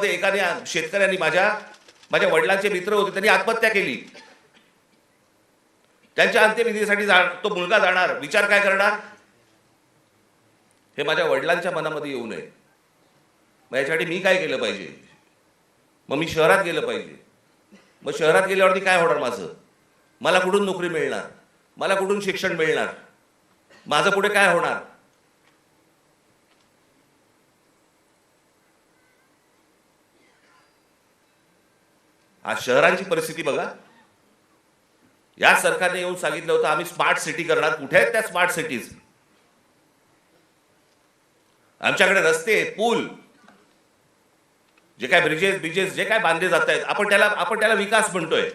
एकाने शेतकऱ्यांनी माझ्या वडिलांचे मित्र होते, त्यांनी आत्महत्या केली. त्यांच्या अंत्यविधीसाठी तो मुलगा जाणार, विचार काय करणार? हे माझ्या वडिलांच्या मनामध्ये येऊ नये. मग याच्यासाठी मी काय केलं पाहिजे? मग मी शहरात गेलं पाहिजे. मग शहरात गेल्यावरती काय होणार माझं? मला कुठून नोकरी मिळणार? मला कुठून शिक्षण मिळणार? माझं पुढे काय होणार? आज शहरांची परिस्थिती बघा. या सरकारने येऊन सांगितलं होतं आम्ही स्मार्ट सिटी करणार. कुठे आहेत त्या स्मार्ट सिटीज? आमच्याकडे रस्ते, पूल, जे काय ब्रिजेस जे काय बांधले जात आहेत, आपण त्याला विकास म्हणतोय.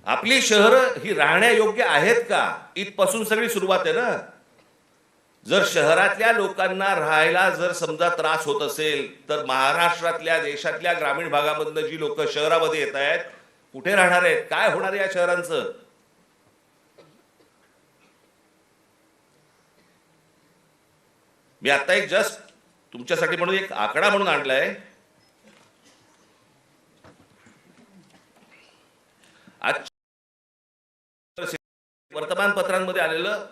आपली शहरं ही राहण्यायोग्य आहेत का? इथपासून सगळी सुरुवात आहे ना. जर शहरातल्या लोकांना राहायला जर समजा त्रास होत असेल, तर महाराष्ट्रातल्या, देशातल्या ग्रामीण भागामधनं जी लोक शहरामध्ये येत आहेत, कुठे राहणार आहेत? काय होणार आहे या शहरांचं? मी आता एक जस्ट तुमच्यासाठी म्हणून एक आकडा म्हणून आणलाय. आज वर्तमानपत्रांमध्ये आलेलं,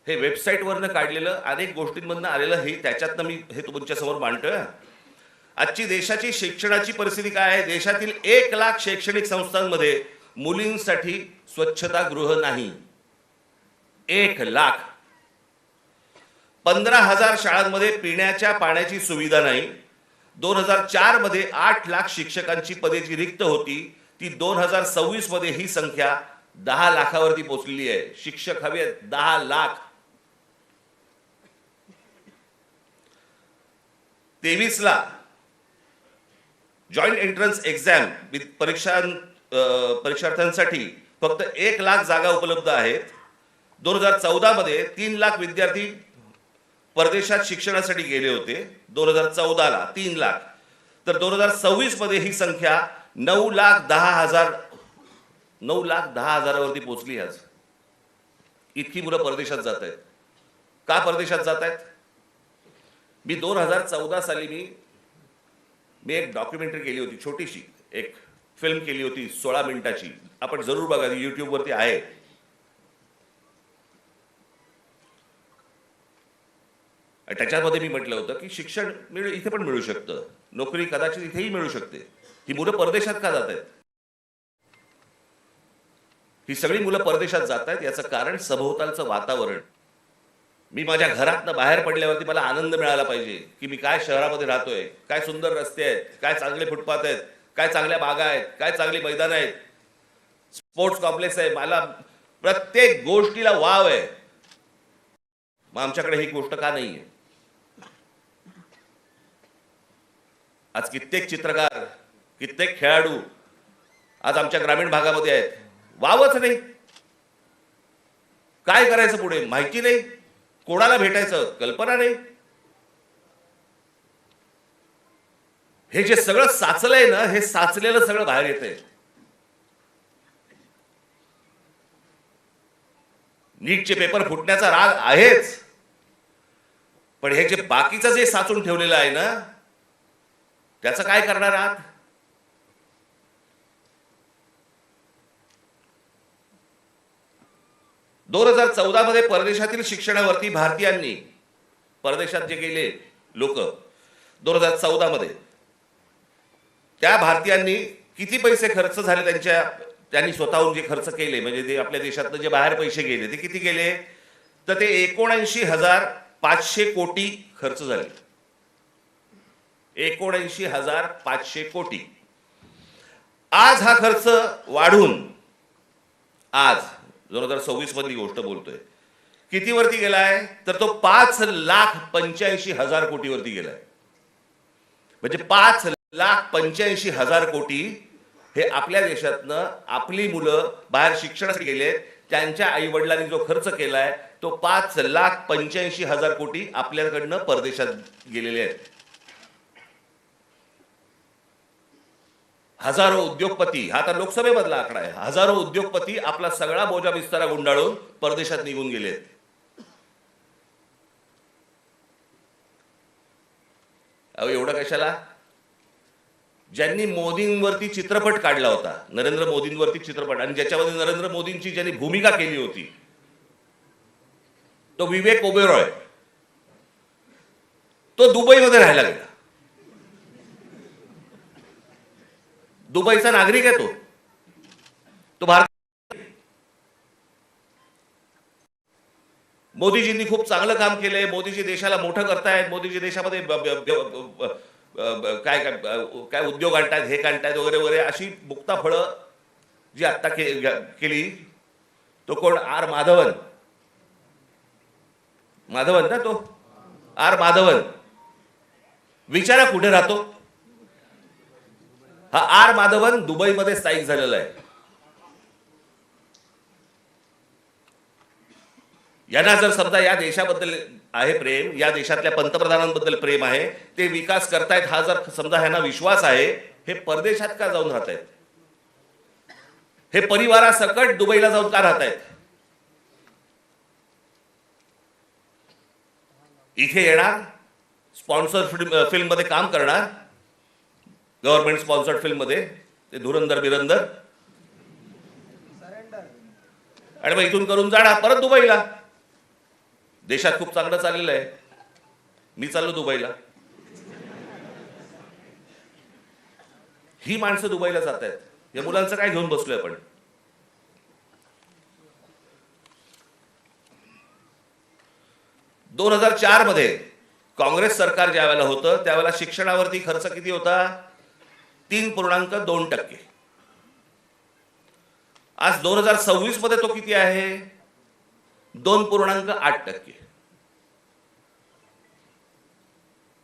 हे वेबसाईटवरनं काढलेलं, अनेक गोष्टींमधनं आलेलं, हे त्याच्यातनं मी हे तुमच्या समोर मांडतोय. आजची देशाची शिक्षणाची परिस्थिती काय आहे? देशातील 1 लाख शैक्षणिक संस्थांमध्ये मुलींसाठी स्वच्छतागृह नाही. 1 लाख. 15,000 शाळांमध्ये पिण्याच्या पाण्याची सुविधा नाही. 2004 मध्ये 8 लाख शिक्षकांची पदे जी रिक्त होती, ती 2026 मध्ये ही संख्या 10 लाखावरती पोहोचलेली आहे. शिक्षक हवे 10 लाख. 23 ला जॉईंट एंट्रन्स एक्झाम परीक्षार्थ्यांसाठी फक्त 1 लाख जागा उपलब्ध आहेत. 2014 मध्ये 3 लाख विद्यार्थी परदेशात शिक्षणासाठी गेले होते. 2014 ला 3 लाख. तर 2026 मध्ये ही संख्या 9,10,000वरती पोहोचली. आज इतकी मुलं परदेशात जात आहेत. का परदेशात जात आहेत? मी 2014 साली मी एक डॉक्युमेंटरी केली होती, छोटीशी एक फिल्म केली होती 16 मिनिटाची. आपण जरूर बघा, युट्यूबवरती आहे. त्याच्यामध्ये मी म्हटलं होतं की शिक्षण इथे पण मिळू शकतं, नोकरी कदाचित इथेही मिळू शकते. ही मुलं परदेशात का जात आहेत? ही सगळी मुलं परदेशात जात आहेत याचं कारण सभोवतालचं वातावरण. मी माझ्या घरातनं बाहेर पडल्यावरती मला आनंद मिळाला पाहिजे की मी काय शहरामध्ये राहतोय, काय सुंदर रस्ते आहेत, काय चांगले फुटपाथ आहेत, काय चांगल्या बागा आहेत, काय चांगली मैदान आहेत, स्पोर्ट्स कॉम्प्लेक्स आहे. मला प्रत्येक गोष्टीला वाव आहे. मग आमच्याकडे ही गोष्ट का नाहीये? आज कित्येक चित्रकार, कित्येक खेळाडू आज आमच्या ग्रामीण भागामध्ये आहेत. वावच नाही. काय करायचं पुढे माहिती नाही. कोणाला भेटायचं कल्पना नाही. हे जे सगळं साचलंय ना, हे साचलेलं सगळं बाहेर येतंय. नीटचे पेपर फुटण्याचा राग आहेच, पण हे जे बाकीचं जे साचून ठेवलेलं आहे ना, त्याचं काय करणार आहात? दोन 2014 मध्ये परदेशातील शिक्षणावरती भारतीयांनी, परदेशात जे गेले लोक 2014 मध्ये, त्या भारतीयांनी किती पैसे खर्च झाले त्यांनी स्वतःहून जे खर्च केले, म्हणजे जे आपल्या देशातनं जे बाहेर पैसे गेले ते किती गेले? तर ते 79,500 कोटी खर्च झाले. 79,500 कोटी. आज हा खर्च वाढून, आज 2026 मधली गोष्ट बोलतोय, किती वरती गेलाय? तर तो 5,85,000 कोटीवरती गेलाय. म्हणजे 5,85,000 कोटी हे आपल्या देशातनं आपली मुलं बाहेर शिक्षणासाठी गेले, त्यांच्या आई वडिलांनी जो खर्च केलाय तो 5,85,000 कोटी आपल्याकडनं परदेशात गेलेले आहेत. हजारो उद्योगपती, हा तर लोकसभेमधला आकडा आहे, हजारो उद्योगपती आपला सगळा बोजा बिस्तारा गुंडाळून परदेशात निघून गेलेत. अहो एवढं कशाला? ज्यांनी मोदींवरती चित्रपट काढला होता, नरेंद्र मोदींवरती चित्रपट, आणि ज्याच्यामध्ये नरेंद्र मोदींची ज्यांनी भूमिका केली होती तो विवेक ओबेरॉय, तो दुबईमध्ये राहायला गेला. दुबईचा नागरिक आहे तो भारत. मोदीजींनी खूप चांगलं काम केलंय. मोदीजी देशाला मोठं करतायत. मोदीजी देशामध्ये काय काय काय उद्योग आणतायत, हे आणतायत वगैरे वगैरे, अशी मुक्ताफळं जी आत्ता केली. तो कोण? आर माधवन. माधवन ना तो, आर माधवन. विचारा कुठे राहतो हा आर माधवन? दुबईमध्ये स्थायिक झालेला आहे. यांना जर समजा या देशाबद्दल आहे प्रेम, या देशातल्या पंतप्रधानांबद्दल प्रेम आहे, ते विकास करतायत, हा जर समजा ह्यांना विश्वास आहे, हे परदेशात का जाऊन राहत आहेत? हे परिवारासकट दुबईला जाऊन का राहत आहेत? इथे येणार, स्पॉन्सर फिल्म मध्ये काम करणार, गव्हर्नमेंट स्पॉन्सर्ड फिल्म मध्ये, ते धुरंधर बिरंदर, आणि मग इथून करून जाणार परत दुबईला. देशात खूप चांगलं चाललेलं आहे. मी चाललो दुबईला. ही माणसं दुबईला जात आहेत. या मुलांचं काय घेऊन बसलोय आपण? दोन 2004 मध्ये काँग्रेस सरकार ज्या वेळेला होतं त्यावेळेला शिक्षणावरती खर्च किती होता? 3.2%. आज 2026 मध्ये तो किती आहे? 2.8%.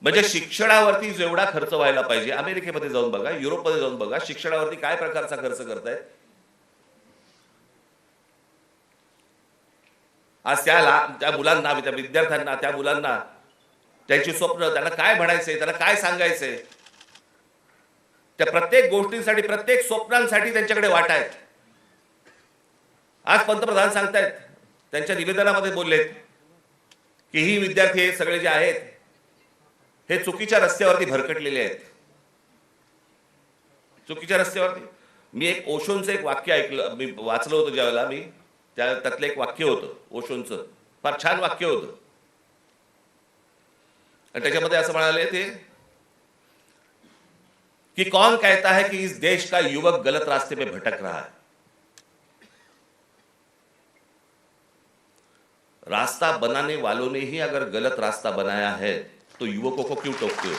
म्हणजे शिक्षणावरती जेवढा खर्च व्हायला पाहिजे, अमेरिकेमध्ये जाऊन बघा, युरोपमध्ये जाऊन बघा, शिक्षणावरती काय प्रकारचा खर्च करतायत. आज त्या मुलांना, त्या विद्यार्थ्यांना, त्या मुलांना त्यांची स्वप्न, त्यांना काय म्हणायचंय, त्यांना काय सांगायचंय, त्या प्रत्येक गोष्टींसाठी, प्रत्येक स्वप्नांसाठी त्यांच्याकडे वाट आहेत. आज पंतप्रधान सांगतायत, त्यांच्या निवेदनामध्ये बोललेत की ही विद्यार्थी हे सगळे जे आहेत हे चुकीच्या रस्त्यावरती भरकटलेले आहेत. चुकीच्या रस्त्यावरती. मी एक ओशोंचं एक वाक्य ऐकलं, मी वाचलं होतं ज्यावेळेला, मी त्यातलं एक वाक्य होतं ओशोंचं, फार छान वाक्य होतं. आणि त्याच्यामध्ये असं म्हणाले ते कि कौन कहता है कि इस देश का युवक गलत रास्ते पे भटक रहा है? रास्ता बनाने वालों ने ही अगर गलत रास्ता बनाया है तो युवकों को क्यों टोकते हो?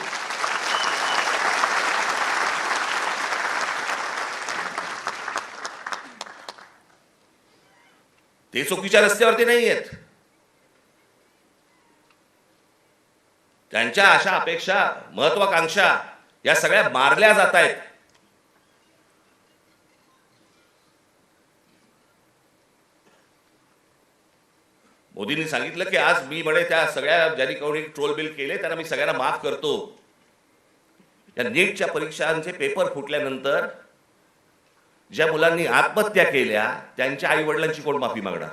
ते चुकीच्या रस्त्यावरती नाही आहेत. त्यांच्या आशा, अपेक्षा, महत्वाकांक्षा या सगळ्या मारल्या जात आहेत. मोदींनी सांगितलं की आज मी म्हणे त्या सगळ्या ज्यांनी कोणी ट्रोल बिल केले त्यांना मी सगळ्यांना माफ करतो. या नीटच्या परीक्षांचे पेपर फुटल्यानंतर ज्या मुलांनी आत्महत्या केल्या त्यांच्या आई वडिलांची कोण माफी मागणार?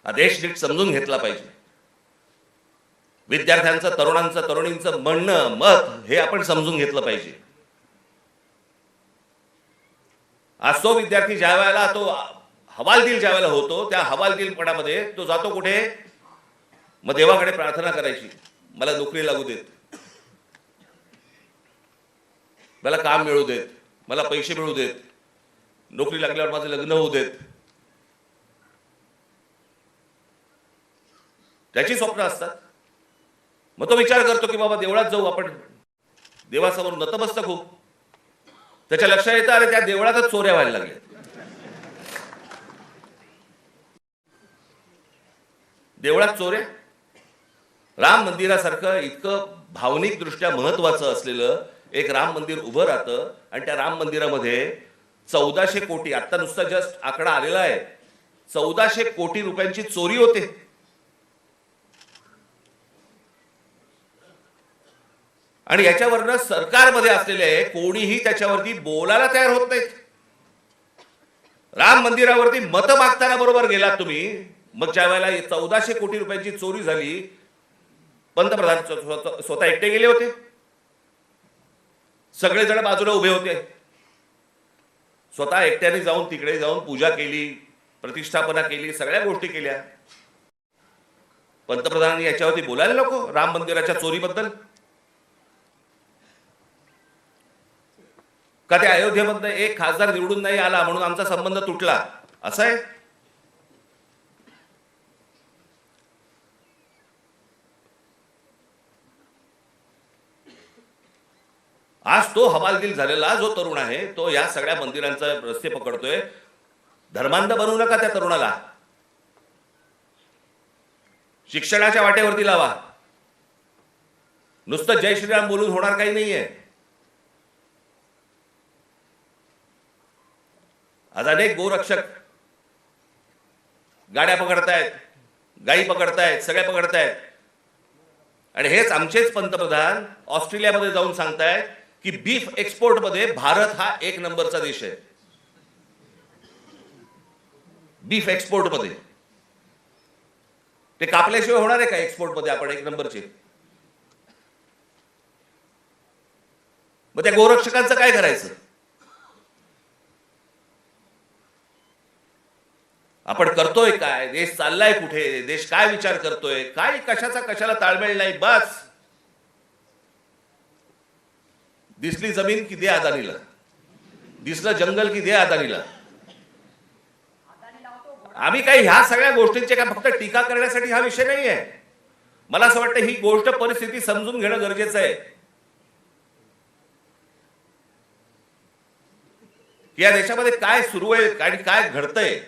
हा देश नीट समजून घेतला पाहिजे. विद्यार्थ्यांचं, तरुणांचं, तरुणींचं म्हणणं, मत हे आपण समजून घेतलं पाहिजे. आज तो विद्यार्थी ज्या वेळेला तो हवालदिल ज्या वेळेला होतो त्या हवालदिलपणामध्ये तो जातो कुठे? मग देवाकडे प्रार्थना करायची, मला नोकरी लागू देत, मला काम मिळू देत, मला पैसे मिळू देत, नोकरी लागल्यावर माझं लग्न होऊ देत. त्याची स्वप्न असतात. मग तो विचार करतो की बाबा देवळात जाऊ आपण, देवासमोर नतमस्तक होऊ. त्याच्या लक्षात येतं अरे त्या देवळातच चोऱ्या व्हायला लागल्या. देवळात चोऱ्या. राम मंदिरासारखं इतकं भावनिक दृष्ट्या महत्वाचं असलेलं एक राम मंदिर उभं राहतं आणि त्या राम मंदिरामध्ये 1400 कोटी, आता नुसता जस्ट आकडा आलेला आहे, 1400 कोटी रुपयांची चोरी होते. आणि याच्यावरनं सरकारमध्ये असलेले कोणीही त्याच्यावरती बोलायला तयार होत नाहीत. राम मंदिरावरती मत मागताना बरोबर गेलात तुम्ही. मग ज्या वेळेला 1400 कोटी रुपयांची चोरी झाली, पंतप्रधान स्वतः एकटे गेले होते, सगळेजण बाजूला उभे होते. स्वतः एकट्याने जाऊन तिकडे जाऊन पूजा केली, प्रतिष्ठापना केली, सगळ्या गोष्टी केल्या. पंतप्रधानांनी याच्यावरती बोलायला नको राम मंदिराच्या चोरीबद्दल? का त्या अयोध्येमधनं एक खासदार निवडून नाही आला म्हणून आमचा संबंध तुटला, असं आहे? आज तो हवालदिल झालेला जो तरुण आहे तो या सगळ्या मंदिरांचा रस्ते पकडतोय. धर्मांध बनवू नका त्या तरुणाला. शिक्षणाच्या वाटेवरती लावा. नुसतं जय श्रीराम बोलून होणार काही नाहीये. आज अनेक गोरक्षक गाड्या पकडतायत, गायी पकडतायत, सगळ्या पकडतायत. आणि हेच आमचेच पंतप्रधान ऑस्ट्रेलियामध्ये जाऊन सांगतायत की बीफ एक्सपोर्ट मध्ये भारत हा 1 नंबरचा देश आहे. बीफ एक्सपोर्ट मध्ये ते कापल्याशिवाय होणार आहे का एक्सपोर्ट मध्ये आपण 1 नंबरचे? मग त्या गोरक्षकांचं काय करायचं? आपण करतोय काय? देश चाललाय कुठे? देश काय विचार करतोय? काय कशाचा कशाला ताळमेळ नाही. बस दिसली जमीन की दे अदानीला, दिसलं जंगल की दे अदानीला. आम्ही काही ह्या सगळ्या गोष्टींचे काय फक्त टीका करण्यासाठी हा विषय नाही आहे. मला असं वाटतं ही गोष्ट परिस्थिती समजून घेणं गरजेचं आहे की या देशामध्ये काय सुरू आहे आणि काय घडतंय.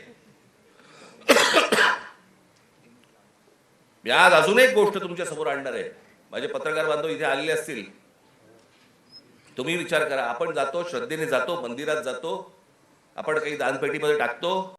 मी आज अजून एक गोष्ट तुमच्या समोर आणणार आहे. माझे पत्रकार बांधव इथे आलेले असतील, तुम्ही विचार करा. आपण जातो, श्रद्धेने जातो, मंदिरात जातो, आपण काही दानपेटीमध्ये टाकतो.